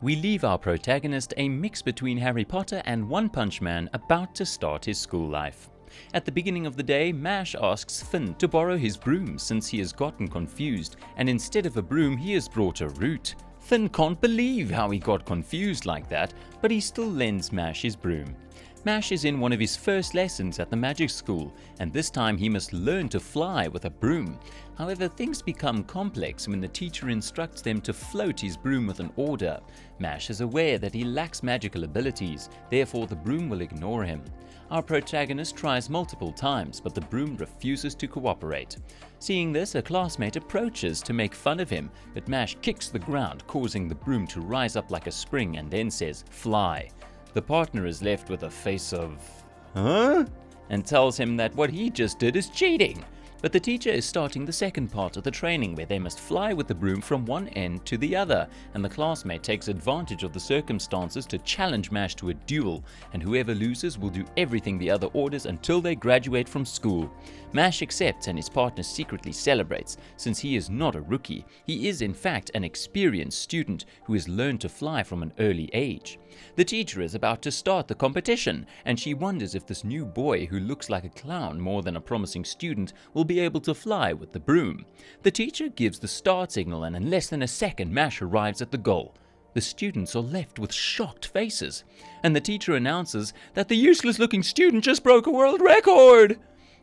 We leave our protagonist a mix between Harry Potter and One Punch Man about to start his school life. At the beginning of the day, Mash asks Finn to borrow his broom since he has gotten confused, and instead of a broom he has brought a root. Finn can't believe how he got confused like that, but he still lends Mash his broom. Mash is in one of his first lessons at the magic school, and this time he must learn to fly with a broom. However, things become complex when the teacher instructs them to float his broom with an order. Mash is aware that he lacks magical abilities, therefore the broom will ignore him. Our protagonist tries multiple times, but the broom refuses to cooperate. Seeing this, a classmate approaches to make fun of him, but Mash kicks the ground, causing the broom to rise up like a spring and then says, "Fly." The partner is left with a face of, "Huh?" and tells him that what he just did is cheating. But the teacher is starting the second part of the training where they must fly with the broom from one end to the other, and the classmate takes advantage of the circumstances to challenge Mash to a duel, and whoever loses will do everything the other orders until they graduate from school. Mash accepts and his partner secretly celebrates, since he is not a rookie. He is in fact an experienced student who has learned to fly from an early age. The teacher is about to start the competition, and she wonders if this new boy who looks like a clown more than a promising student will be able to fly with the broom. The teacher gives the start signal, and in less than a second Mash arrives at the goal. The students are left with shocked faces, and the teacher announces that the useless-looking student just broke a world record!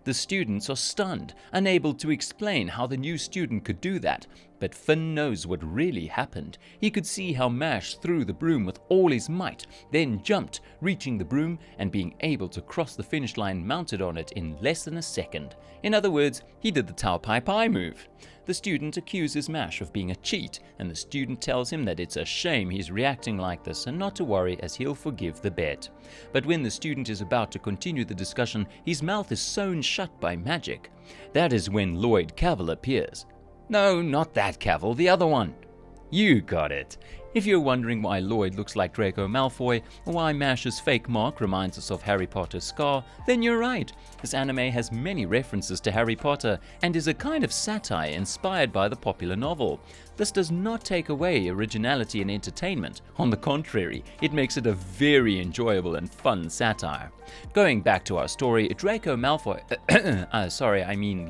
The students are stunned, unable to explain how the new student could do that, but Finn knows what really happened. He could see how Mash threw the broom with all his might, then jumped, reaching the broom and being able to cross the finish line mounted on it in less than a second. In other words, he did the Tao Pai Pai move. The student accuses Mash of being a cheat, and the student tells him that it's a shame he's reacting like this and not to worry as he'll forgive the bet. But when the student is about to continue the discussion, his mouth is sewn shut by magic. That is when Lloyd Cavil appears. No, not that Cavil, the other one. You got it. If you're wondering why Lloyd looks like Draco Malfoy, or why Mash's fake mark reminds us of Harry Potter's scar, then you're right. This anime has many references to Harry Potter, and is a kind of satire inspired by the popular novel. This does not take away originality and entertainment. On the contrary, it makes it a very enjoyable and fun satire. Going back to our story, Draco Malfoy,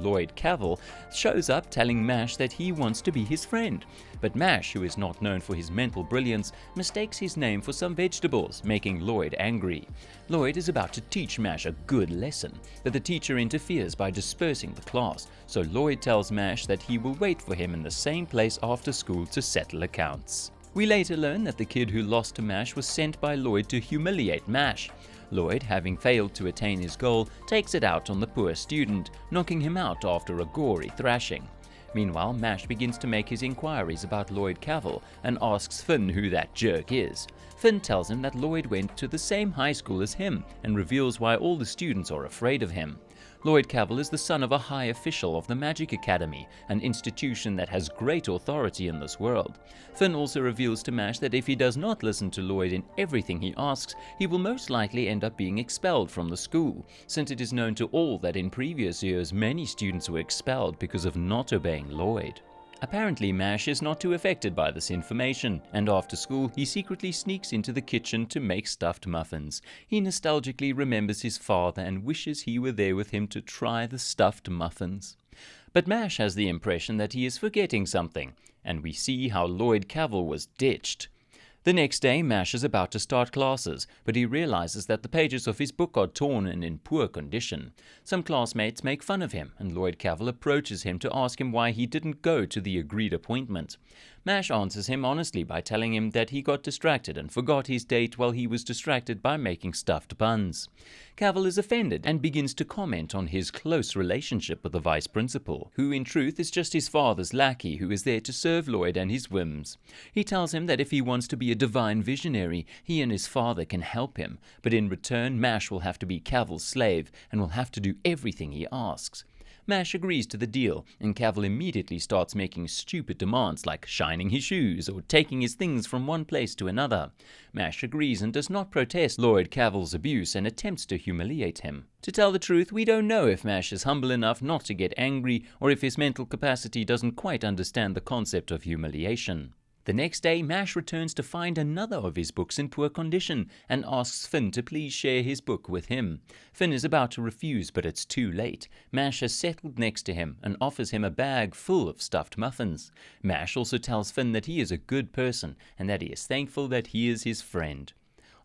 Lloyd Cavil, shows up telling Mash that he wants to be his friend. But Mash, who is not known for his mental brilliance, mistakes his name for some vegetables, making Lloyd angry. Lloyd is about to teach Mash a good lesson, but the teacher interferes by dispersing the class, so Lloyd tells Mash that he will wait for him in the same place after school to settle accounts. We later learn that the kid who lost to Mash was sent by Lloyd to humiliate Mash. Lloyd, having failed to attain his goal, takes it out on the poor student, knocking him out after a gory thrashing. Meanwhile, Mash begins to make his inquiries about Lloyd Cavil and asks Finn who that jerk is. Finn tells him that Lloyd went to the same high school as him and reveals why all the students are afraid of him. Lloyd Cavil is the son of a high official of the Magic Academy, an institution that has great authority in this world. Finn also reveals to Mash that if he does not listen to Lloyd in everything he asks, he will most likely end up being expelled from the school, since it is known to all that in previous years many students were expelled because of not obeying Lloyd. Apparently, Mash is not too affected by this information, and after school, he secretly sneaks into the kitchen to make stuffed muffins. He nostalgically remembers his father and wishes he were there with him to try the stuffed muffins. But Mash has the impression that he is forgetting something, and we see how Lloyd Cavil was ditched. The next day, Mash is about to start classes, but he realizes that the pages of his book are torn and in poor condition. Some classmates make fun of him, and Lloyd Cavil approaches him to ask him why he didn't go to the agreed appointment. Mash answers him honestly by telling him that he got distracted and forgot his date while he was distracted by making stuffed buns. Cavil is offended and begins to comment on his close relationship with the vice principal, who in truth is just his father's lackey who is there to serve Lloyd and his whims. He tells him that if he wants to be a divine visionary, he and his father can help him, but in return Mash will have to be Cavil's slave and will have to do everything he asks. Mash agrees to the deal, and Cavil immediately starts making stupid demands like shining his shoes or taking his things from one place to another. Mash agrees and does not protest Lloyd Cavil's abuse and attempts to humiliate him. To tell the truth, we don't know if Mash is humble enough not to get angry or if his mental capacity doesn't quite understand the concept of humiliation. The next day, Mash returns to find another of his books in poor condition and asks Finn to please share his book with him. Finn is about to refuse, but it's too late. Mash has settled next to him and offers him a bag full of stuffed muffins. Mash also tells Finn that he is a good person and that he is thankful that he is his friend.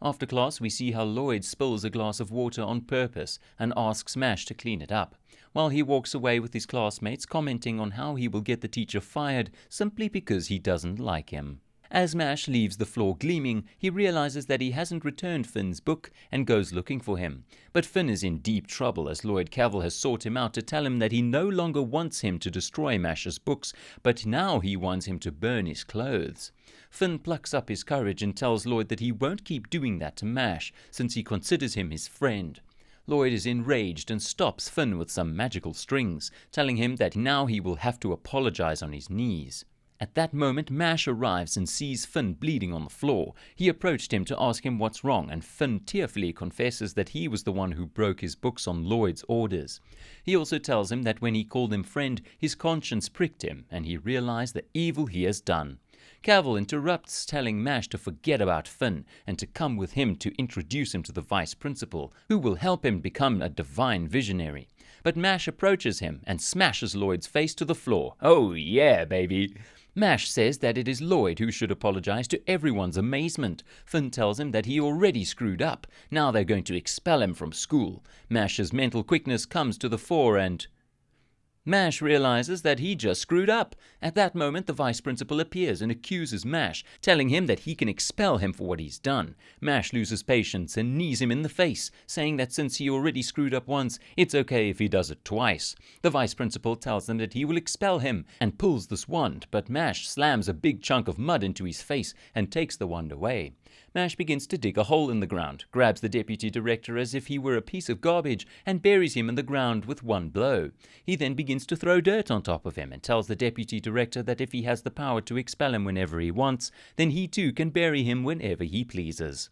After class, we see how Lloyd spills a glass of water on purpose and asks Mash to clean it up, while he walks away with his classmates commenting on how he will get the teacher fired simply because he doesn't like him. As Mash leaves the floor gleaming, he realizes that he hasn't returned Finn's book and goes looking for him. But Finn is in deep trouble as Lloyd Cavell has sought him out to tell him that he no longer wants him to destroy Mash's books, but now he wants him to burn his clothes. Finn plucks up his courage and tells Lloyd that he won't keep doing that to Mash, since he considers him his friend. Lloyd is enraged and stops Finn with some magical strings, telling him that now he will have to apologize on his knees. At that moment, Mash arrives and sees Finn bleeding on the floor. He approached him to ask him what's wrong, and Finn tearfully confesses that he was the one who broke his books on Lloyd's orders. He also tells him that when he called him friend, his conscience pricked him, and he realized the evil he has done. Cavell interrupts, telling Mash to forget about Finn and to come with him to introduce him to the vice principal, who will help him become a divine visionary. But Mash approaches him and smashes Lloyd's face to the floor. Oh yeah, baby! Mash says that it is Lloyd who should apologize to everyone's amazement. Finn tells him that he already screwed up. Now they're going to expel him from school. Mash's mental quickness comes to the fore and Mash realizes that he just screwed up. At that moment, the vice principal appears and accuses Mash, telling him that he can expel him for what he's done. Mash loses patience and knees him in the face, saying that since he already screwed up once, it's okay if he does it twice. The vice principal tells them that he will expel him and pulls this wand, but Mash slams a big chunk of mud into his face and takes the wand away. Mash begins to dig a hole in the ground, grabs the deputy director as if he were a piece of garbage, and buries him in the ground with one blow. He then begins to throw dirt on top of him and tells the deputy director that if he has the power to expel him whenever he wants, then he too can bury him whenever he pleases.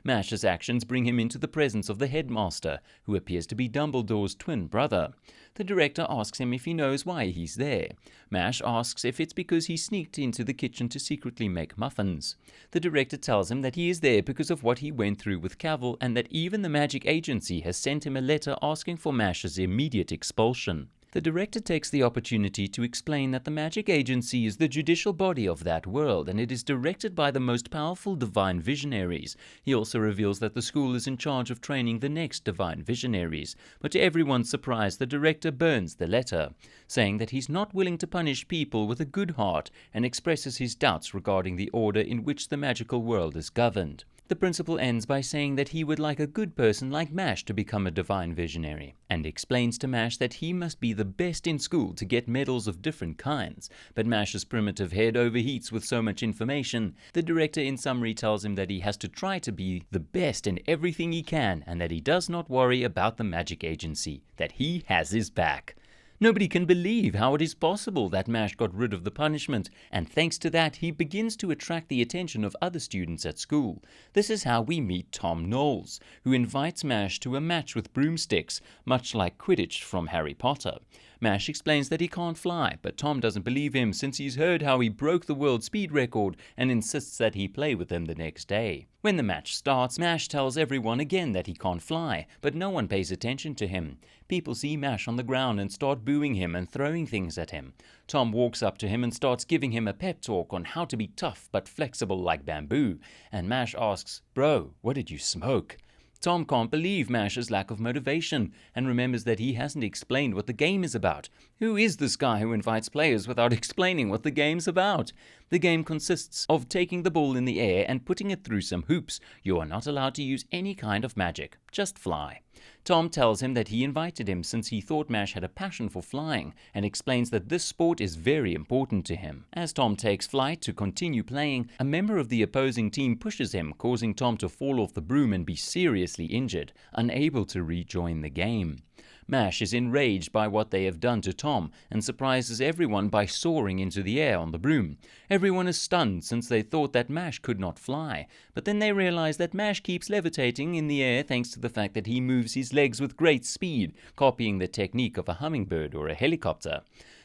Mash's actions bring him into the presence of the headmaster, who appears to be Dumbledore's twin brother. The director asks him if he knows why he's there. Mash asks if it's because he sneaked into the kitchen to secretly make muffins. The director tells him that he is there because of what he went through with Cavell and that even the magic agency has sent him a letter asking for Mash's immediate expulsion. The director takes the opportunity to explain that the magic agency is the judicial body of that world and it is directed by the most powerful divine visionaries. He also reveals that the school is in charge of training the next divine visionaries, but to everyone's surprise the director burns the letter, saying that he's not willing to punish people with a good heart and expresses his doubts regarding the order in which the magical world is governed. The principal ends by saying that he would like a good person like Mash to become a divine visionary, and explains to Mash that he must be the best in school to get medals of different kinds. But Mash's primitive head overheats with so much information. The director in summary tells him that he has to try to be the best in everything he can, and that he does not worry about the magic agency, that he has his back. Nobody can believe how it is possible that Mash got rid of the punishment, and thanks to that he begins to attract the attention of other students at school. This is how we meet Tom Knowles, who invites Mash to a match with broomsticks, much like Quidditch from Harry Potter. Mash explains that he can't fly, but Tom doesn't believe him since he's heard how he broke the world speed record and insists that he play with him the next day. When the match starts, Mash tells everyone again that he can't fly, but no one pays attention to him. People see Mash on the ground and start booing him and throwing things at him. Tom walks up to him and starts giving him a pep talk on how to be tough but flexible like bamboo, and Mash asks, "Bro, what did you smoke?" Tom can't believe Mash's lack of motivation and remembers that he hasn't explained what the game is about. Who is this guy who invites players without explaining what the game's about? The game consists of taking the ball in the air and putting it through some hoops. You are not allowed to use any kind of magic, just fly. Tom tells him that he invited him since he thought Mash had a passion for flying and explains that this sport is very important to him. As Tom takes flight to continue playing, a member of the opposing team pushes him, causing Tom to fall off the broom and be seriously injured, unable to rejoin the game. Mash is enraged by what they have done to Tom and surprises everyone by soaring into the air on the broom. Everyone is stunned since they thought that Mash could not fly, but then they realize that Mash keeps levitating in the air thanks to the fact that he moves his legs with great speed, copying the technique of a hummingbird or a helicopter.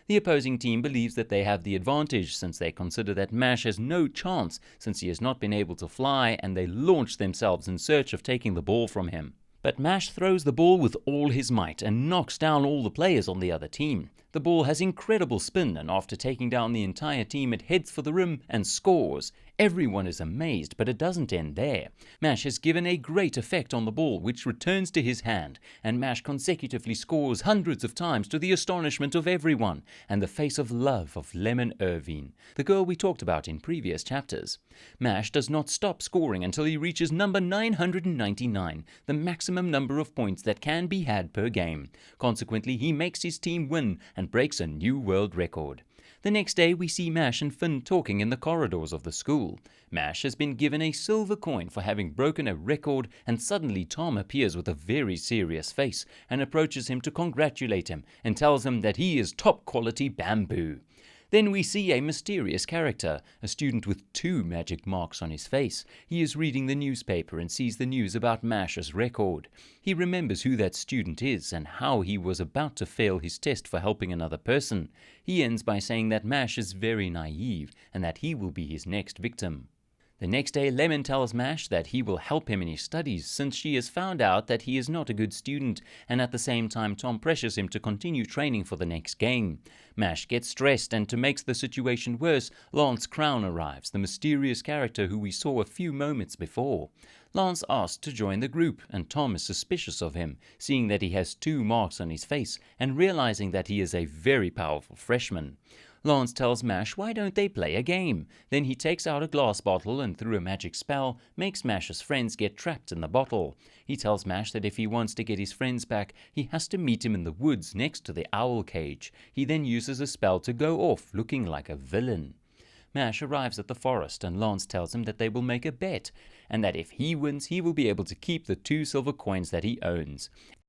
The opposing team believes that they have the advantage since they consider that Mash has no chance since he has not been able to fly, and they launch themselves in search of taking the ball from him. But Mash throws the ball with all his might and knocks down all the players on the other team. The ball has incredible spin, and after taking down the entire team, it heads for the rim and scores. Everyone is amazed, but it doesn't end there. Mash has given a great effect on the ball, which returns to his hand, and Mash consecutively scores hundreds of times to the astonishment of everyone and the face of love of Lemon Irvine, the girl we talked about in previous chapters. Mash does not stop scoring until he reaches number 999, the maximum number of points that can be had per game. Consequently, he makes his team win and breaks a new world record. The next day, we see Mash and Finn talking in the corridors of the school. Mash has been given a silver coin for having broken a record, and suddenly Tom appears with a very serious face and approaches him to congratulate him and tells him that he is top quality bamboo. Then we see a mysterious character, a student with 2 magic marks on his face. He is reading the newspaper and sees the news about Mash's record. He remembers who that student is and how he was about to fail his test for helping another person. He ends by saying that Mash is very naive and that he will be his next victim. The next day, Lemon tells Mash that he will help him in his studies since she has found out that he is not a good student, and at the same time Tom pressures him to continue training for the next game. Mash gets stressed, and to make the situation worse, Lance Crown arrives, the mysterious character who we saw a few moments before. Lance asks to join the group, and Tom is suspicious of him, seeing that he has 2 marks on his face and realizing that he is a very powerful freshman. Lance tells Mash why don't they play a game. Then he takes out a glass bottle and through a magic spell makes Mash's friends get trapped in the bottle. He tells Mash that if he wants to get his friends back, he has to meet him in the woods next to the owl cage. He then uses a spell to go off looking like a villain. Mash arrives at the forest and Lance tells him that they will make a bet and that if he wins he will be able to keep the 2 silver coins that he owns.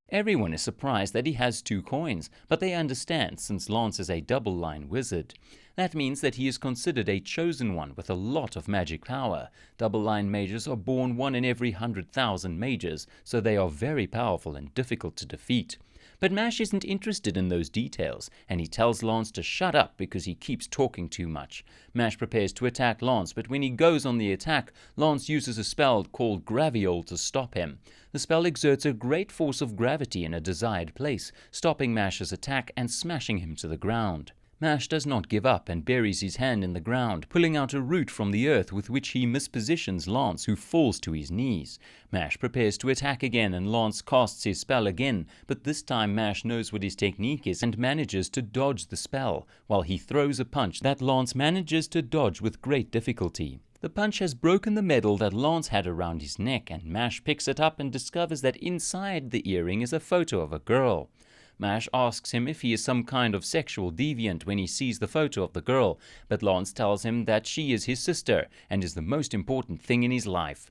Everyone is surprised that he has 2 coins, but they understand since Lance is a double-line wizard. That means that he is considered a chosen one with a lot of magic power. Double-line mages are born 1 in every 100,000 mages, so they are very powerful and difficult to defeat. But Mash isn't interested in those details, and he tells Lance to shut up because he keeps talking too much. Mash prepares to attack Lance, but when he goes on the attack, Lance uses a spell called Graviole to stop him. The spell exerts a great force of gravity in a desired place, stopping Mash's attack and smashing him to the ground. Mash does not give up and buries his hand in the ground, pulling out a root from the earth with which he mispositions Lance, who falls to his knees. Mash prepares to attack again and Lance casts his spell again, but this time Mash knows what his technique is and manages to dodge the spell, while he throws a punch that Lance manages to dodge with great difficulty. The punch has broken the medal that Lance had around his neck, and Mash picks it up and discovers that inside the earring is a photo of a girl. Mash asks him if he is some kind of sexual deviant when he sees the photo of the girl, but Lance tells him that she is his sister and is the most important thing in his life.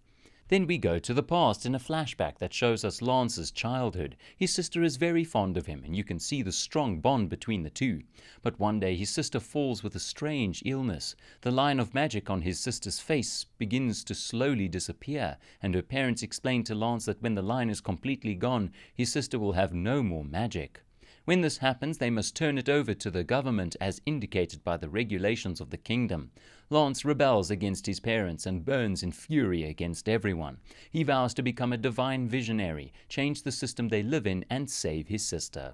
Then we go to the past in a flashback that shows us Lance's childhood. His sister is very fond of him, and you can see the strong bond between the two. But one day his sister falls with a strange illness. The line of magic on his sister's face begins to slowly disappear, and her parents explain to Lance that when the line is completely gone, his sister will have no more magic. When this happens, they must turn it over to the government as indicated by the regulations of the kingdom. Lance rebels against his parents and burns in fury against everyone. He vows to become a divine visionary, change the system they live in, and save his sister.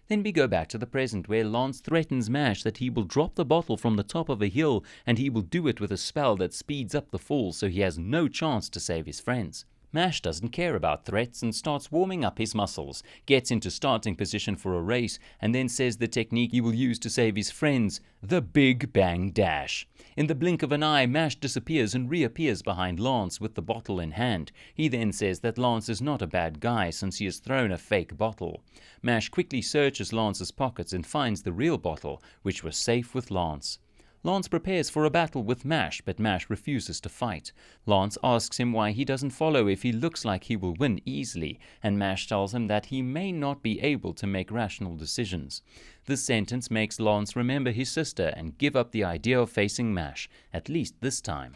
Then we go back to the present, where Lance threatens Mash that he will drop the bottle from the top of a hill, and he will do it with a spell that speeds up the fall so he has no chance to save his friends. Mash doesn't care about threats and starts warming up his muscles, gets into starting position for a race, and then says the technique he will use to save his friends, the Big Bang Dash. In the blink of an eye, Mash disappears and reappears behind Lance with the bottle in hand. He then says that Lance is not a bad guy since he has thrown a fake bottle. Mash quickly searches Lance's pockets and finds the real bottle, which was safe with Lance. Lance prepares for a battle with Mash, but Mash refuses to fight. Lance asks him why he doesn't follow if he looks like he will win easily, and Mash tells him that he may not be able to make rational decisions. This sentence makes Lance remember his sister and give up the idea of facing Mash, at least this time.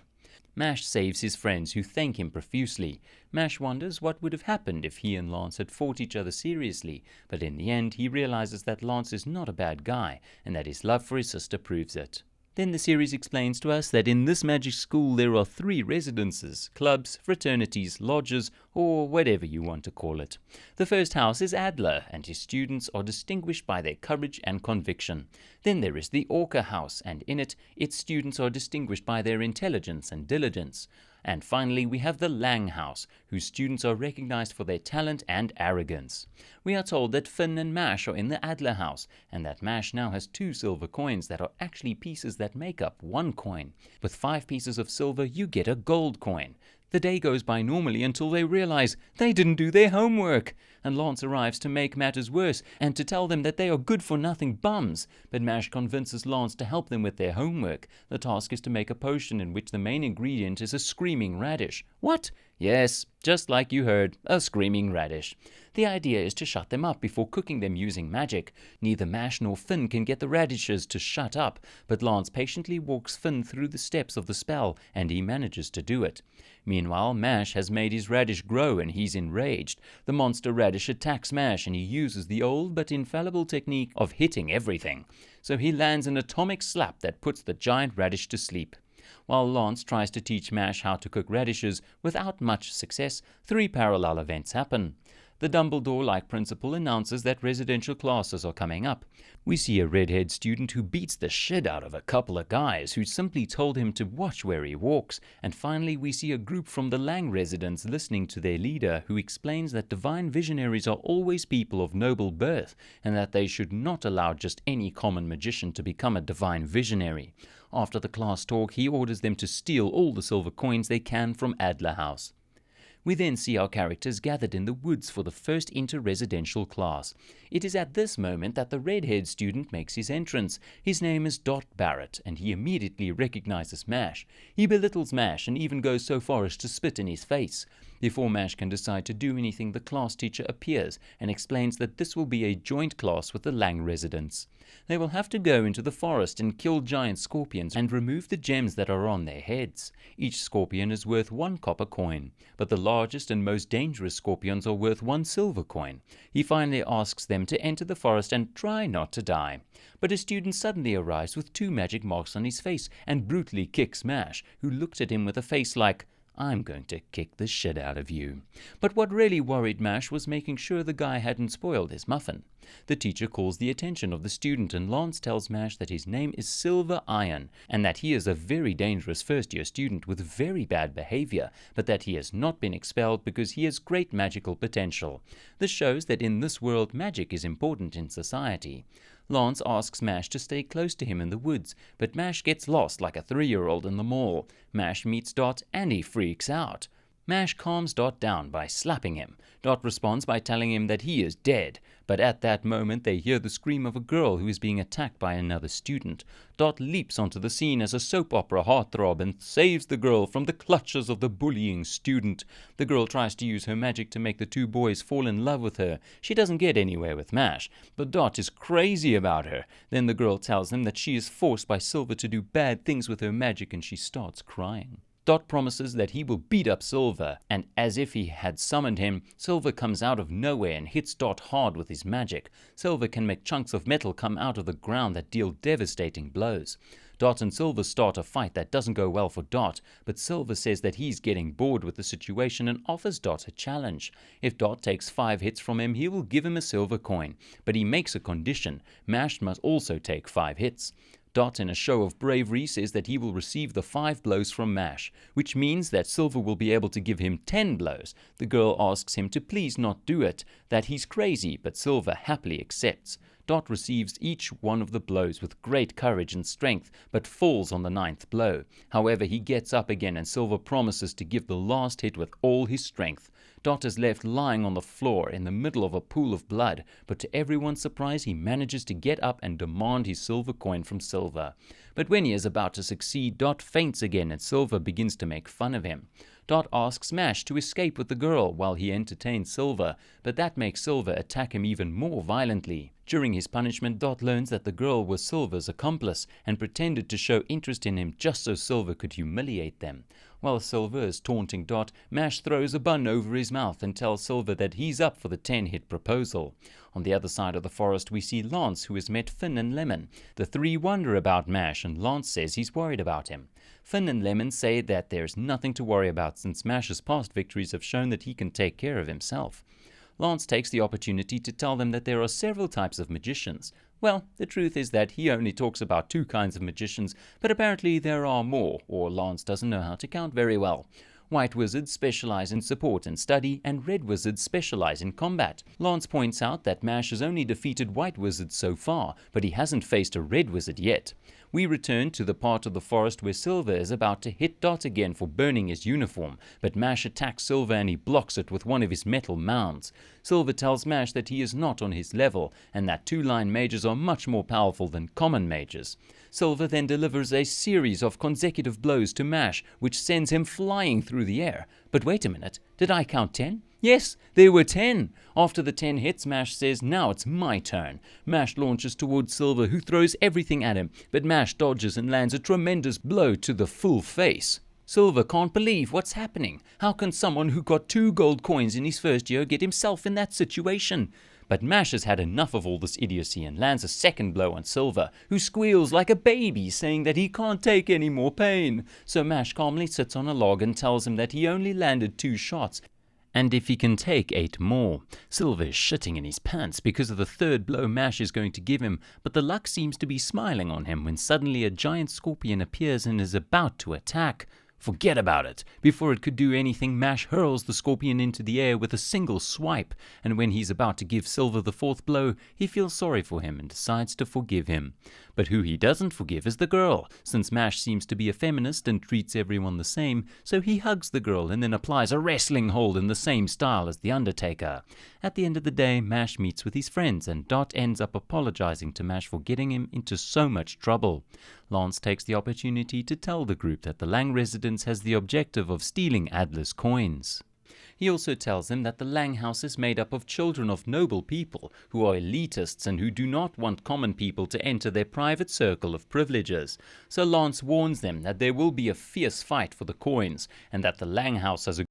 Mash saves his friends, who thank him profusely. Mash wonders what would have happened if he and Lance had fought each other seriously, but in the end he realizes that Lance is not a bad guy, and that his love for his sister proves it. Then the series explains to us that in this magic school there are 3 residences, clubs, fraternities, lodges, or whatever you want to call it. The first house is Adler, and his students are distinguished by their courage and conviction. Then there is the Orca house, and in it, its students are distinguished by their intelligence and diligence. And finally, we have the Lang House, whose students are recognized for their talent and arrogance. We are told that Finn and Mash are in the Adler House, and that Mash now has 2 silver coins that are actually pieces that make up 1 coin. With 5 pieces of silver, you get a gold coin. The day goes by normally until they realize they didn't do their homework, and Lance arrives to make matters worse and to tell them that they are good-for-nothing bums. But Mash convinces Lance to help them with their homework. The task is to make a potion in which the main ingredient is a screaming radish. What? Yes, just like you heard, a screaming radish. The idea is to shut them up before cooking them using magic. Neither Mash nor Finn can get the radishes to shut up, but Lance patiently walks Finn through the steps of the spell, and he manages to do it. Meanwhile, Mash has made his radish grow and he's enraged. The monster radish attacks Mash and he uses the old but infallible technique of hitting everything. So he lands an atomic slap that puts the giant radish to sleep. While Lance tries to teach Mash how to cook radishes without much success, 3 parallel events happen. The Dumbledore-like principal announces that residential classes are coming up. We see a redhead student who beats the shit out of a couple of guys who simply told him to watch where he walks. And finally, we see a group from the Lang residence listening to their leader, who explains that divine visionaries are always people of noble birth, and that they should not allow just any common magician to become a divine visionary. After the class talk, he orders them to steal all the silver coins they can from Adler House. We then see our characters gathered in the woods for the first inter-residential class. It is at this moment that the red-haired student makes his entrance. His name is Dot Barrett, and he immediately recognizes Mash. He belittles Mash and even goes so far as to spit in his face. Before Mash can decide to do anything, the class teacher appears and explains that this will be a joint class with the Lang residents. They will have to go into the forest and kill giant scorpions and remove the gems that are on their heads. Each scorpion is worth 1 copper coin, but the largest and most dangerous scorpions are worth 1 silver coin. He finally asks them to enter the forest and try not to die. But a student suddenly arrives with 2 magic marks on his face and brutally kicks Mash, who looks at him with a face like, "I'm going to kick the shit out of you." But what really worried Mash was making sure the guy hadn't spoiled his muffin. The teacher calls the attention of the student, and Lance tells Mash that his name is Silver Iron, and that he is a very dangerous first-year student with very bad behavior, but that he has not been expelled because he has great magical potential. This shows that in this world magic is important in society. Lance asks Mash to stay close to him in the woods, but Mash gets lost like a 3-year-old in the mall. Mash meets Dot and he freaks out. Mash calms Dot down by slapping him. Dot responds by telling him that he is dead, but at that moment they hear the scream of a girl who is being attacked by another student. Dot leaps onto the scene as a soap opera heartthrob and saves the girl from the clutches of the bullying student. The girl tries to use her magic to make the 2 boys fall in love with her. She doesn't get anywhere with Mash, but Dot is crazy about her. Then the girl tells them that she is forced by Silver to do bad things with her magic, and she starts crying. Dot promises that he will beat up Silver, and as if he had summoned him, Silver comes out of nowhere and hits Dot hard with his magic. Silver can make chunks of metal come out of the ground that deal devastating blows. Dot and Silver start a fight that doesn't go well for Dot, but Silver says that he's getting bored with the situation and offers Dot a challenge. If Dot takes 5 hits from him, he will give him a silver coin, but he makes a condition. Mash must also take 5 hits. Dot, in a show of bravery, says that he will receive the 5 blows from Mash, which means that Silver will be able to give him 10 blows. The girl asks him to please not do it, that he's crazy, but Silver happily accepts. Dot receives each one of the blows with great courage and strength, but falls on the 9th blow. However, he gets up again and Silver promises to give the last hit with all his strength. Dot is left lying on the floor in the middle of a pool of blood, but to everyone's surprise he manages to get up and demand his silver coin from Silver. But when he is about to succeed, Dot faints again and Silver begins to make fun of him. Dot asks Mash to escape with the girl while he entertains Silver, but that makes Silver attack him even more violently. During his punishment, Dot learns that the girl was Silver's accomplice and pretended to show interest in him just so Silver could humiliate them. While Silver is taunting Dot, Mash throws a bun over his mouth and tells Silver that he's up for the 10-hit proposal. On the other side of the forest we see Lance, who has met Finn and Lemon. The three wonder about Mash and Lance says he's worried about him. Finn and Lemon say that there's nothing to worry about since Mash's past victories have shown that he can take care of himself. Lance takes the opportunity to tell them that there are several types of magicians. Well, the truth is that he only talks about 2 kinds of magicians, but apparently there are more, or Lance doesn't know how to count very well. White wizards specialize in support and study, and red wizards specialize in combat. Lance points out that Mash has only defeated white wizards so far, but he hasn't faced a red wizard yet. We return to the part of the forest where Silver is about to hit Dot again for burning his uniform, but Mash attacks Silver and he blocks it with one of his metal mounds. Silver tells Mash that he is not on his level, and that 2-line mages are much more powerful than common mages. Silver then delivers a series of consecutive blows to Mash, which sends him flying through the air. But wait a minute, did I count 10? Yes, there were 10. After the 10 hits, Mash says, now it's my turn. Mash launches towards Silver, who throws everything at him, but Mash dodges and lands a tremendous blow to the full face. Silver can't believe what's happening. How can someone who got 2 gold coins in his first year get himself in that situation? But Mash has had enough of all this idiocy and lands a second blow on Silver, who squeals like a baby, saying that he can't take any more pain. So Mash calmly sits on a log and tells him that he only landed 2 shots, and if he can take 8 more. Silver is shitting in his pants because of the 3rd blow Mash is going to give him, but the luck seems to be smiling on him when suddenly a giant scorpion appears and is about to attack. Forget about it. Before it could do anything, Mash hurls the scorpion into the air with a single swipe, and when he's about to give Silver the 4th blow, he feels sorry for him and decides to forgive him. But who he doesn't forgive is the girl, since Mash seems to be a feminist and treats everyone the same, so he hugs the girl and then applies a wrestling hold in the same style as The Undertaker. At the end of the day, Mash meets with his friends, and Dot ends up apologizing to Mash for getting him into so much trouble. Lance takes the opportunity to tell the group that the Lang residence has the objective of stealing Adler's coins. He also tells them that the Lang house is made up of children of noble people who are elitists and who do not want common people to enter their private circle of privileges. So Lance warns them that there will be a fierce fight for the coins and that the Lang house has a